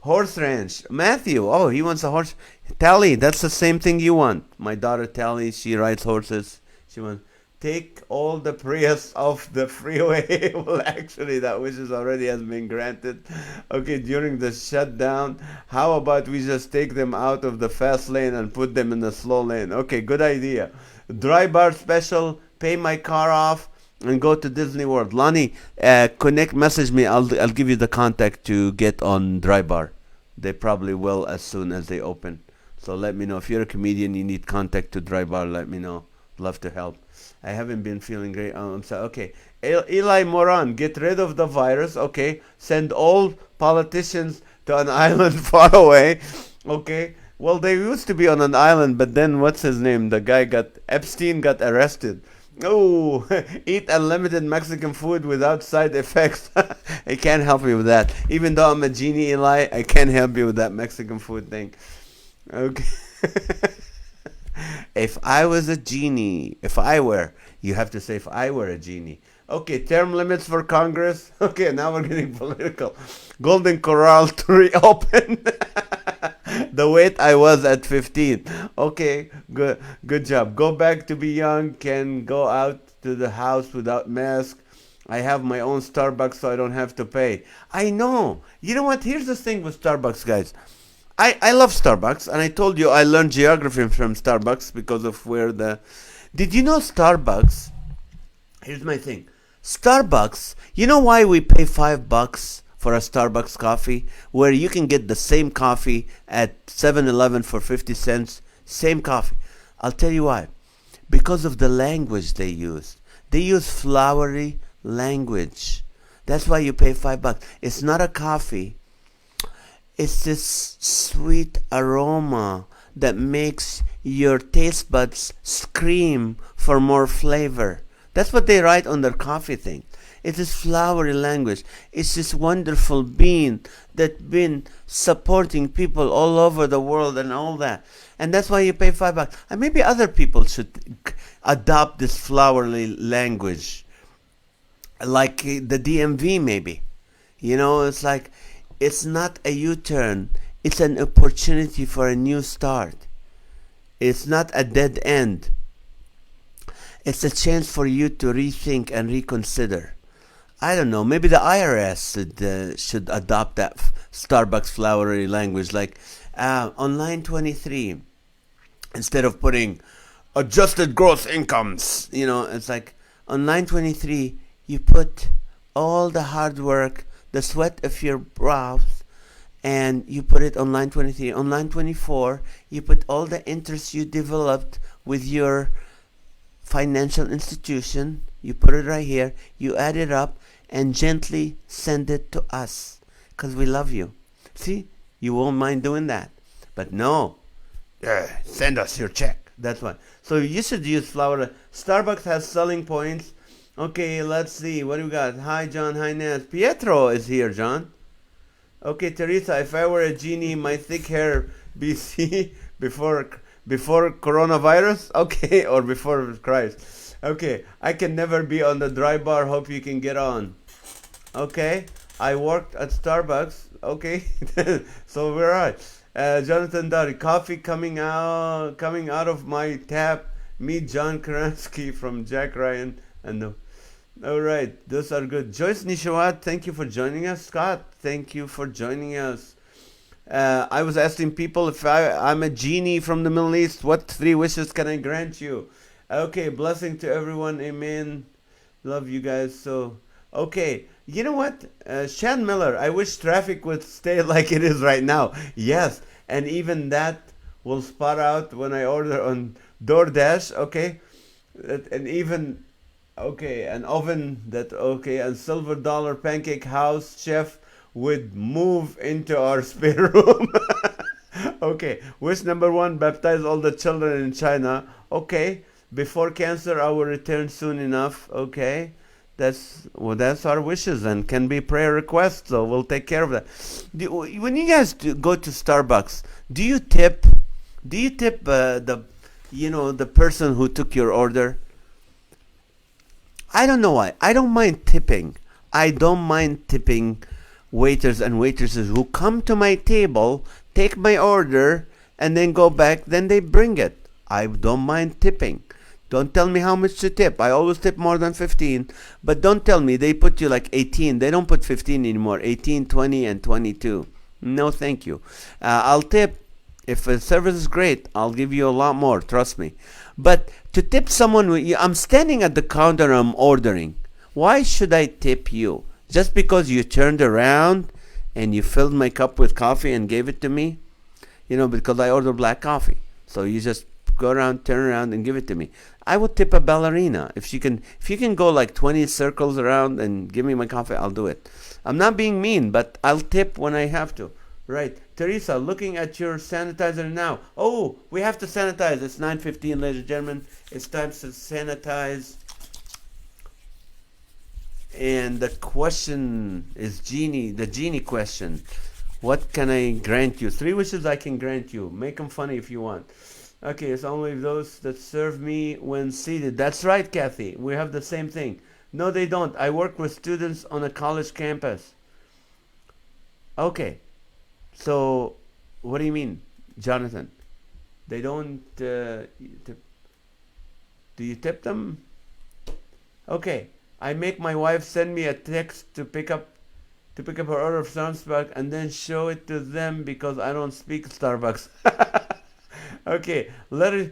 Horse ranch. Matthew. Oh, he wants a horse. Tally, that's the same thing you want. My daughter Tally, she rides horses. She wants take all the Prius off the freeway. Well, actually, that wishes already has been granted. Okay, during the shutdown, how about we just take them out of the fast lane and put them in the slow lane? Okay, good idea. Dry bar special. Pay my car off and go to Disney World. Lonnie, message me. I'll give you the contact to get on Dry Bar. They probably will as soon as they open. So let me know if you're a comedian. You need contact to Dry Bar. Let me know. Love to help. I haven't been feeling great. I'm sorry. Okay, Eli Moran, get rid of the virus. Okay, send all politicians to an island far away. Okay. Well, they used to be on an island, but then what's his name? The guy Epstein got arrested. Oh, eat unlimited Mexican food without side effects. I can't help you with that. Even though I'm a genie, Eli, I can't help you with that Mexican food thing. Okay. If I was a genie, you have to say if I were a genie. Okay, term limits for Congress. Okay, now we're getting political. Golden Corral to reopen. The weight I was at 15. Okay, good job. Go back to be young. Can go out to the house without mask. I have my own Starbucks so I don't have to pay. I know. You know what? Here's the thing with Starbucks, guys. I love Starbucks, and I told you I learned geography from Starbucks because of where the... Did you know Starbucks? Here's my thing. Starbucks, you know why we pay $5 for a Starbucks coffee, where you can get the same coffee at 7-Eleven for 50 cents? Same coffee. I'll tell you why. Because of the language they use. They use flowery language. That's why you pay $5. It's not a coffee. It's this sweet aroma that makes your taste buds scream for more flavor. That's what they write on their coffee thing. It's this flowery language. It's this wonderful bean that's been supporting people all over the world and all that. And that's why you pay $5. And maybe other people should adopt this flowery language. Like the DMV maybe. You know, it's like, it's not a U-turn. It's an opportunity for a new start. It's not a dead end. It's a chance for you to rethink and reconsider. I don't know. Maybe the IRS should adopt that Starbucks flowery language. Like on line 23, instead of putting adjusted gross incomes, you know, it's like on line 23, you put all the hard work, the sweat of your brows, and you put it on line 23. On line 24, you put all the interest you developed with your financial institution. You put it right here. You add it up and gently send it to us because we love you. See, you won't mind doing that. But no, send us your check. That's why. So you should use flower. Starbucks has selling points. Okay, let's see. What do we got? Hi, John. Hi, Naz. Pietro is here, John. Okay, Teresa, if I were a genie, my thick hair BC before coronavirus? Okay, or before Christ. Okay, I can never be on the dry bar. Hope you can get on. Okay, I worked at Starbucks. Okay, so we're all right. Jonathan Dowdy, coffee coming out of my tap. Meet John Karansky from Jack Ryan and the... All right, those are good. Joyce Nishawat, thank you for joining us. Scott, thank you for joining us. I was asking people if I'm a genie from the Middle East, what 3 wishes can I grant you? Okay, blessing to everyone. Amen. Love you guys. So, okay. You know what? Shan Miller, I wish traffic would stay like it is right now. Yes, and even that will spot out when I order on DoorDash, okay? And even... Okay, an oven that, okay, and Silver Dollar Pancake House chef would move into our spare room. Okay, wish number 1, baptize all the children in China. Okay, before cancer, I will return soon enough. Okay, that's our wishes and can be prayer requests, so we'll take care of that. When you guys go to Starbucks, do you tip? Do you tip the person who took your order? I don't know why. I don't mind tipping. I don't mind tipping waiters and waitresses who come to my table, take my order, and then go back. Then they bring it. I don't mind tipping. Don't tell me how much to tip. I always tip more than 15. But don't tell me they put you like 18. They don't put 15 anymore. 18, 20, and 22. No, thank you. I'll tip. If the service is great, I'll give you a lot more. Trust me. But to tip someone, I'm standing at the counter, I'm ordering. Why should I tip you? Just because you turned around and you filled my cup with coffee and gave it to me? Because I ordered black coffee. So you just go around, turn around, and give it to me. I would tip a ballerina. If you can go like 20 circles around and give me my coffee, I'll do it. I'm not being mean, but I'll tip when I have to. Right. Teresa, looking at your sanitizer now. Oh, we have to sanitize. It's 9:15, ladies and gentlemen. It's time to sanitize. And the question is the genie question. What can I grant you? 3 wishes I can grant you. Make them funny if you want. Okay, it's only those that serve me when seated. That's right, Kathy. We have the same thing. No, they don't. I work with students on a college campus. Okay. So, what do you mean, Jonathan? They don't tip. Do you tip them? Okay. I make my wife send me a text to pick up her order of Starbucks and then show it to them because I don't speak Starbucks. Okay. Let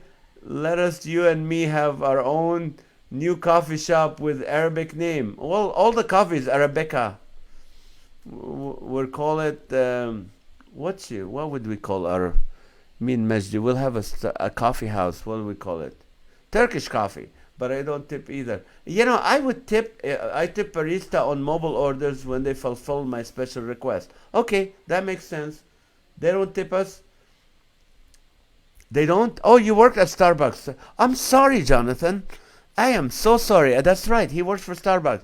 us, you and me, have our own new coffee shop with Arabic name. Well, all the coffee is Arabica. We'll call it. What would we call our Majdi? We'll have a coffee house. What do we call it? Turkish coffee. But I don't tip either. I would tip. I tip barista on mobile orders when they fulfill my special request. Okay, that makes sense. They don't tip us. They don't. Oh, you worked at Starbucks. I'm sorry, Jonathan. I am so sorry. That's right. He works for Starbucks.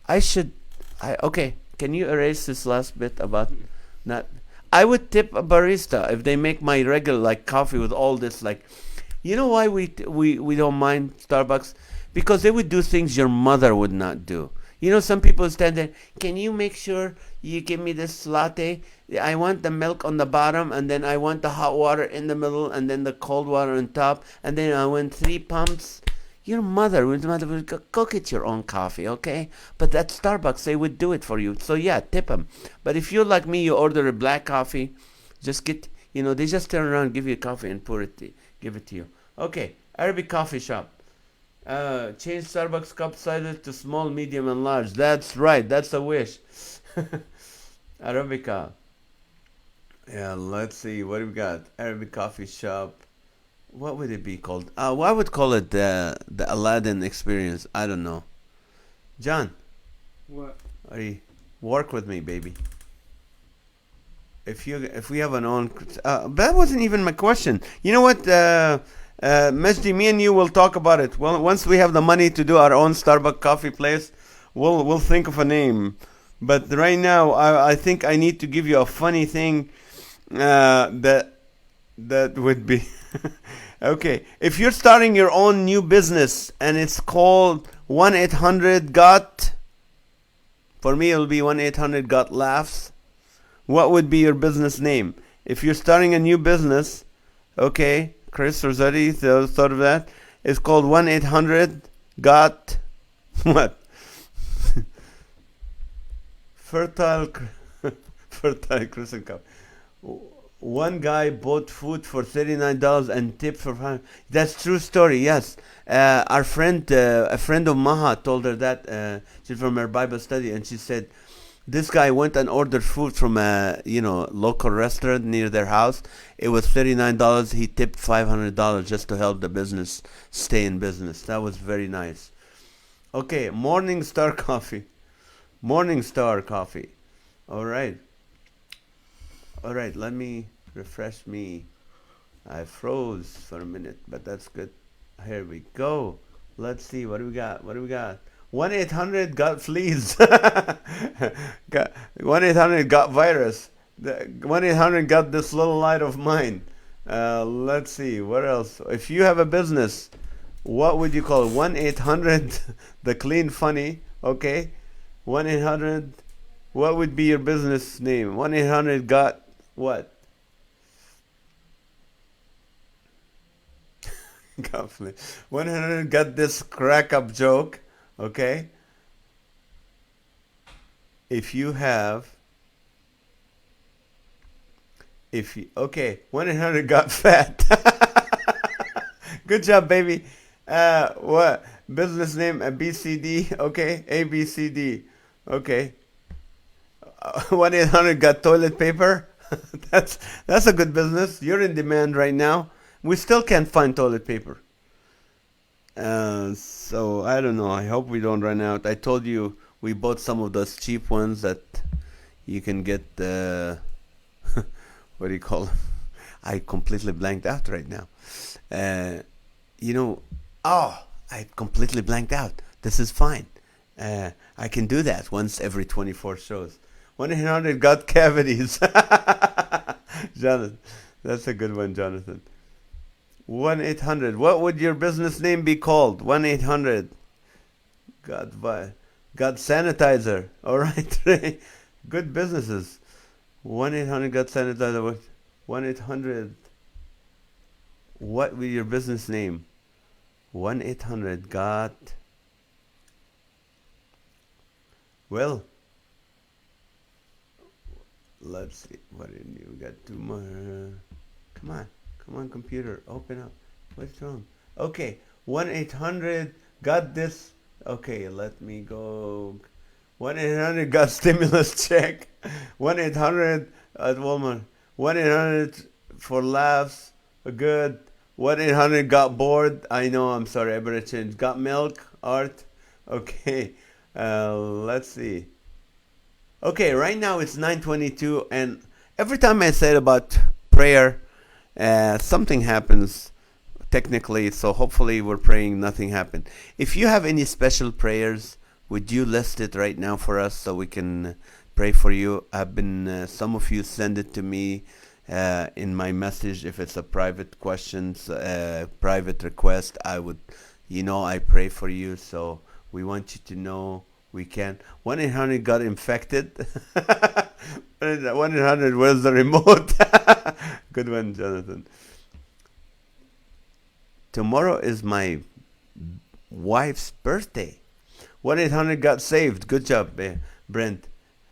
I should. Okay. Can you erase this last bit about not? I would tip a barista if they make my regular like coffee with all this like. You know why we don't mind Starbucks? Because they would do things your mother would not do. Some people stand there. Can you make sure you give me this latte? I want the milk on the bottom, and then I want the hot water in the middle, and then the cold water on top, and then I want 3 pumps. Your mother would go get your own coffee, okay? But at Starbucks, they would do it for you. So yeah, tip them. But if you're like me, you order a black coffee, just get, they just turn around, give you a coffee, and give it to you. Okay, Arabic coffee shop. Change Starbucks cup sizes to small, medium, and large. That's right. That's a wish. Arabica. Yeah, let's see. What do we got? Arabic coffee shop. What would it be called? I would call it the Aladdin experience. I don't know. John. What? Work with me, baby. If we have an own, that wasn't even my question. You know what, Majdi, me and you will talk about it. Well, once we have the money to do our own Starbucks coffee place, we'll think of a name. But right now, I think I need to give you a funny thing. That would be okay. If you're starting your own new business and it's called 1-800-GOT, for me it'll be 1-800-GOT laughs. What would be your business name? If you're starting a new business, okay, Chris Rossetti thought of that. It's called 1-800-GOT what? Fertile Christian Cup. One guy bought food for $39 and tipped for $5. That's true story. Yes, our friend, a friend of Maha, told her that she's from her Bible study, and she said this guy went and ordered food from a local restaurant near their house. It was $39. He tipped $500 just to help the business stay in business. That was very nice. Okay, Morningstar Coffee. Morningstar Coffee. All right. All right, let me refresh me. I froze for a minute, but that's good. Here we go. Let's see, what do we got? 1-800-GOT fleas. 1-800-GOT virus. 1-800-GOT this little light of mine. Let's see. What else? If you have a business, what would you call it? 1-800 the clean funny. Okay. 1-800. What would be your business name? 1-800 got what? Got 100 got this crack up joke. Okay. If you have, if you, okay, 1-800 got fat. Good job, baby. What business name? ABCD. Okay, ABCD. Okay. 1-800 got toilet paper. That's a good business. You're in demand right now. We still can't find toilet paper. So I don't know. I hope we don't run out. I told you we bought some of those cheap ones that you can get. What do you call them? I completely blanked out right now. Uh, you know, oh, I completely blanked out. This is fine. I can do that once every 24 shows. 1-800 got cavities. Jonathan, that's a good one, Jonathan. 1-800. What would your business name be called? 1-800. Got sanitizer. All right, Ray. Good businesses. 1-800 got sanitizer. 1-800. What would your business name? 1-800 got. Well, let's see. What did you got? Two more. Come on, computer. Open up. What's wrong? Okay. 1-800 got this. Okay, let me go. 1-800 got stimulus check. 1-800 at Walmart. 1-800 for laughs. Good. 1-800 got bored. I know. I'm sorry. I better change. Got milk. Art. Okay. Let's see. Okay. Right now it's 9:22, and every time I said about prayer, something happens technically. So hopefully we're praying nothing happened. If you have any special prayers, would you list it right now for us so we can pray for you? I've been some of you send it to me in my message. If it's a private questions, private request, I would, I pray for you. So we want you to know we can. 1-800 got infected. 1-800 where's the remote? Good one, Jonathan. Tomorrow is my wife's birthday. 1-800 got saved. Good job, Brent.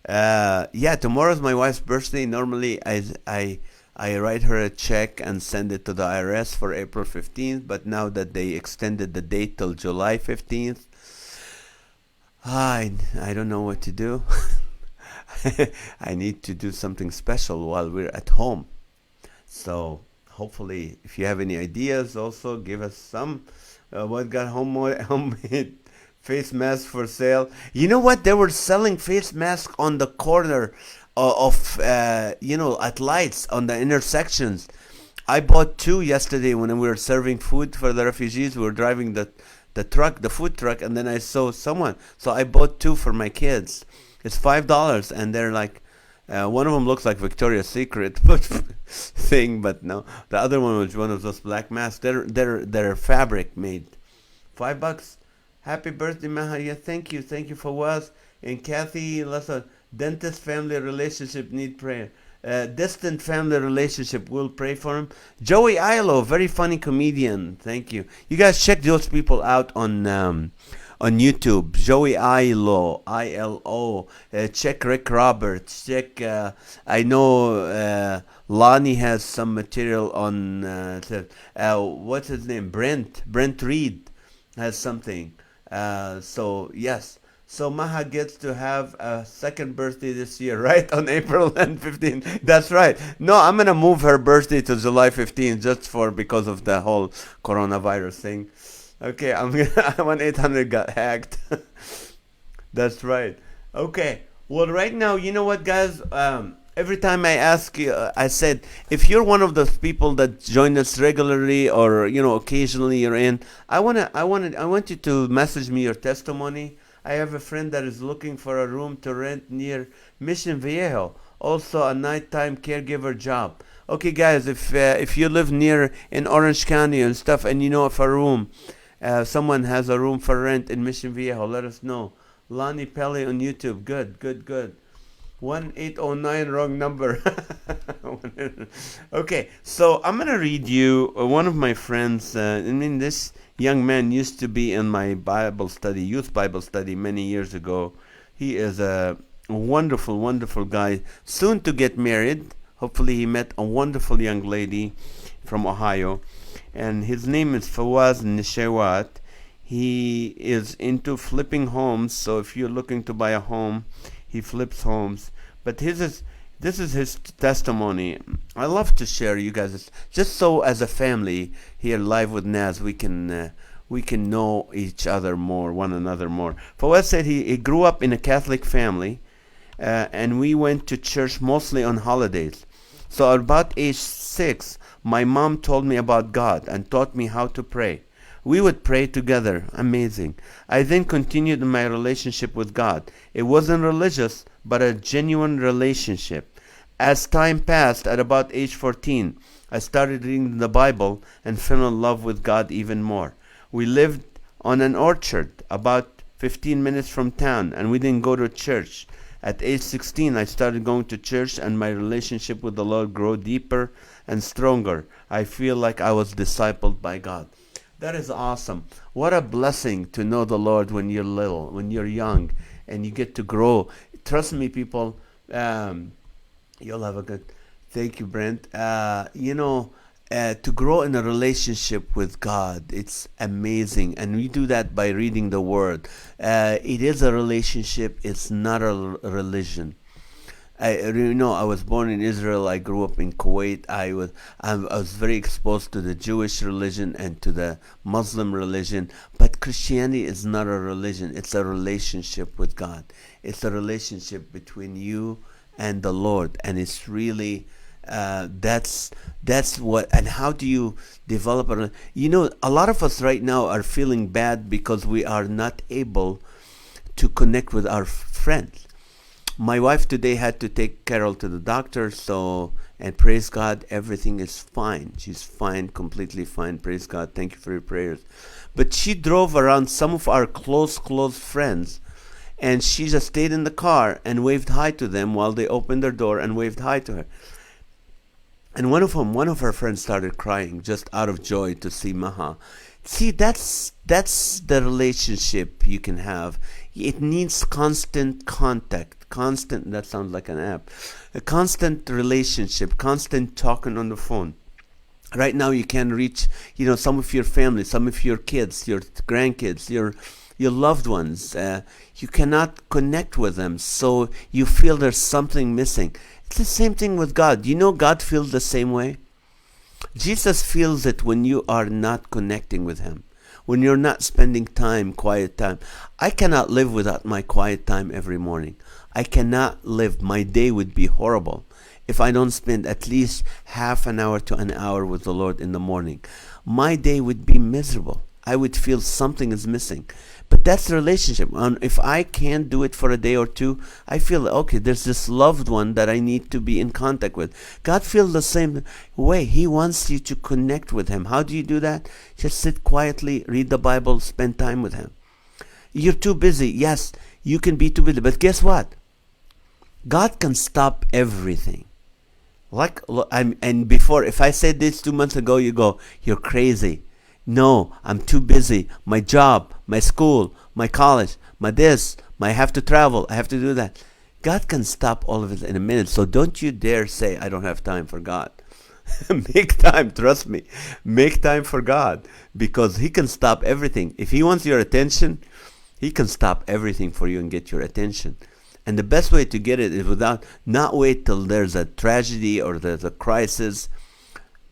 Yeah, tomorrow's my wife's birthday. Normally, I write her a check and send it to the IRS for April 15th. But now that they extended the date till July 15th, I don't know what to do. I need to do something special while we're at home. So hopefully, if you have any ideas, also give us some. What got homemade face mask for sale? You know what? They were selling face masks on the corner of at lights on the intersections. I bought two yesterday when we were serving food for the refugees. We were driving the food truck, and then I saw someone. So I bought two for my kids. It's $5, and they're like, one of them looks like Victoria's Secret thing, but no. The other one was one of those black masks. They're fabric made. $5. Happy birthday, Maha. Yeah, thank you for what. And Kathy, listen, dentist family relationship need prayer. Distant family relationship, we'll pray for him. Joey Ilo, very funny comedian. Thank you. You guys check those people out on YouTube. Joey Ilo, ILO. Check Rick Roberts. Check. I know Lonnie has some material on. What's his name? Brent Reed has something. So yes. So Maha gets to have a second birthday this year, right? On April 15th. That's right. No, I'm gonna move her birthday to July 15th just because of the whole coronavirus thing. Okay, I'm gonna 1-800 got hacked. That's right. Okay. Well, right now, you know what, guys? Every time I ask you, I said, if you're one of those people that join us regularly or occasionally you're in, I want you to message me your testimony. I have a friend that is looking for a room to rent near Mission Viejo. Also, a nighttime caregiver job. Okay, guys, if you live near in Orange County and stuff, and you know of a room, someone has a room for rent in Mission Viejo, let us know. Lonnie Pelly on YouTube. Good, good, good. 1809, wrong number. Okay, so I'm gonna read you one of my friends. I mean, this young man used to be in my Bible study, youth Bible study, many years ago. He is a wonderful, wonderful guy, soon to get married. Hopefully, he met a wonderful young lady from Ohio, and his name is Fawaz Nishewat. He is into flipping homes, so if you're looking to buy a home, he flips homes. But this is his testimony. I love to share you guys, just so as a family here live with Naz, we can know each other more, one another more. Fawaz said he grew up in a Catholic family, and we went to church mostly on holidays. So at about age 6, my mom told me about God and taught me how to pray. We would pray together. Amazing. I then continued my relationship with God. It wasn't religious, but a genuine relationship. As time passed, at about age 14, I started reading the Bible and fell in love with God even more. We lived on an orchard about 15 minutes from town, and we didn't go to church. At age 16, I started going to church, and my relationship with the Lord grew deeper and stronger. I feel like I was discipled by God. That is awesome. What a blessing to know the Lord when you're little, when you're young, and you get to grow. Trust me, people, you'll have a good. Thank you, Brent. To grow in a relationship with God, it's amazing, and we do that by reading the Word. It is a relationship. It's not a religion. I was born in Israel. I grew up in Kuwait. I was very exposed to the Jewish religion and to the Muslim religion. But Christianity is not a religion. It's a relationship with God. It's a relationship between you and the Lord, and it's really that's what. And how do you develop a? A lot of us right now are feeling bad because we are not able to connect with our friends. My wife today had to take Carol to the doctor, and praise God, everything is fine. She's fine, completely fine. Praise God. Thank you for your prayers. But she drove around some of our close friends, and she just stayed in the car and waved hi to them while they opened their door and waved hi to her. And one of her friends started crying just out of joy to see Maha. See, that's the relationship you can have. It needs constant contact. Constant, that sounds like an app. A constant relationship, constant talking on the phone. Right now you can reach, some of your family, some of your kids, your grandkids, your loved ones. You cannot connect with them, so you feel there's something missing. It's the same thing with God. God feels the same way. Jesus feels it when you are not connecting with Him, when you're not spending time, quiet time. I cannot live without my quiet time every morning. I cannot live. My day would be horrible if I don't spend at least half an hour to an hour with the Lord in the morning. My day would be miserable. I would feel something is missing. But that's the relationship. And if I can't do it for a day or two, I feel, okay, there's this loved one that I need to be in contact with. God feels the same way. He wants you to connect with Him. How do you do that? Just sit quietly, read the Bible, spend time with Him. You're too busy. Yes, you can be too busy. But guess what? God can stop everything. And before, if I said this 2 months ago, you go, you're crazy. No, I'm too busy. My job, my school, my college, I have to travel, I have to do that. God can stop all of it in a minute. So don't you dare say, I don't have time for God. Make time, trust me. Make time for God, because He can stop everything. If He wants your attention, He can stop everything for you and get your attention. And the best way to get it is not wait till there's a tragedy or there's a crisis.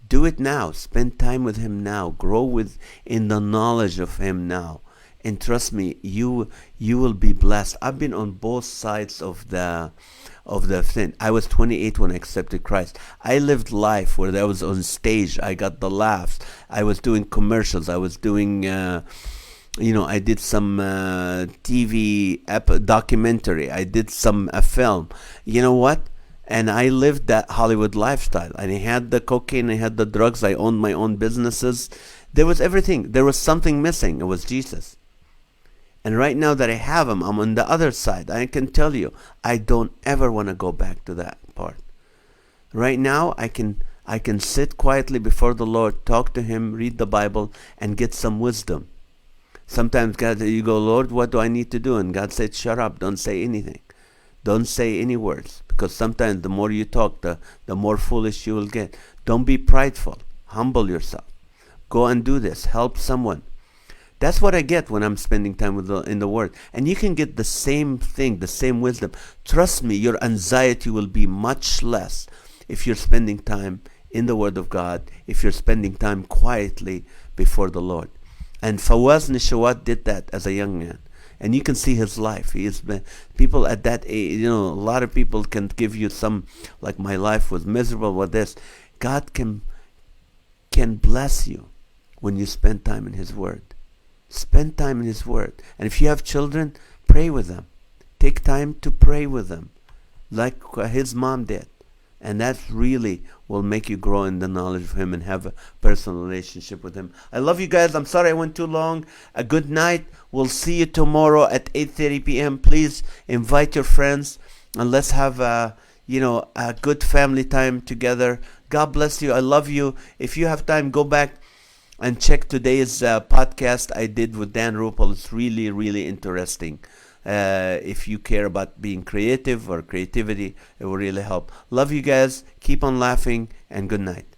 Do it now. Spend time with Him now. Grow in the knowledge of Him now. And trust me, you will be blessed. I've been on both sides of the thing. I was 28 when I accepted Christ. I lived life where I was on stage. I got the laughs. I was doing commercials. I was doing I did some TV documentary. I did some film. You know what? And I lived that Hollywood lifestyle. I had the cocaine, I had the drugs, I owned my own businesses. There was everything. There was something missing. It was Jesus. And right now that I have him, I'm on the other side. I can tell you, I don't ever want to go back to that part. Right now, I can sit quietly before the Lord, talk to him, read the Bible, and get some wisdom. Sometimes God, you go, Lord, what do I need to do? And God said, shut up, don't say anything. Don't say any words. Because sometimes the more you talk, the more foolish you will get. Don't be prideful. Humble yourself. Go and do this. Help someone. That's what I get when I'm spending time in the Word. And you can get the same thing, the same wisdom. Trust me, your anxiety will be much less if you're spending time in the Word of God, if you're spending time quietly before the Lord. And Fawaz Nishawat did that as a young man. And you can see his life. He has been, people at that age, a lot of people can give you some, like my life was miserable with this. God can bless you when you spend time in his Word. Spend time in his Word. And if you have children, pray with them. Take time to pray with them, like his mom did. And that really will make you grow in the knowledge of him and have a personal relationship with him. I love you guys. I'm sorry I went too long. A good night. We'll see you tomorrow at 8:30 p.m. Please invite your friends and let's have a good family time together. God bless you. I love you. If you have time, go back and check today's podcast I did with Dan Rupel. It's really, really interesting. If you care about being creative or creativity, it will really help. Love you guys. Keep on laughing and good night.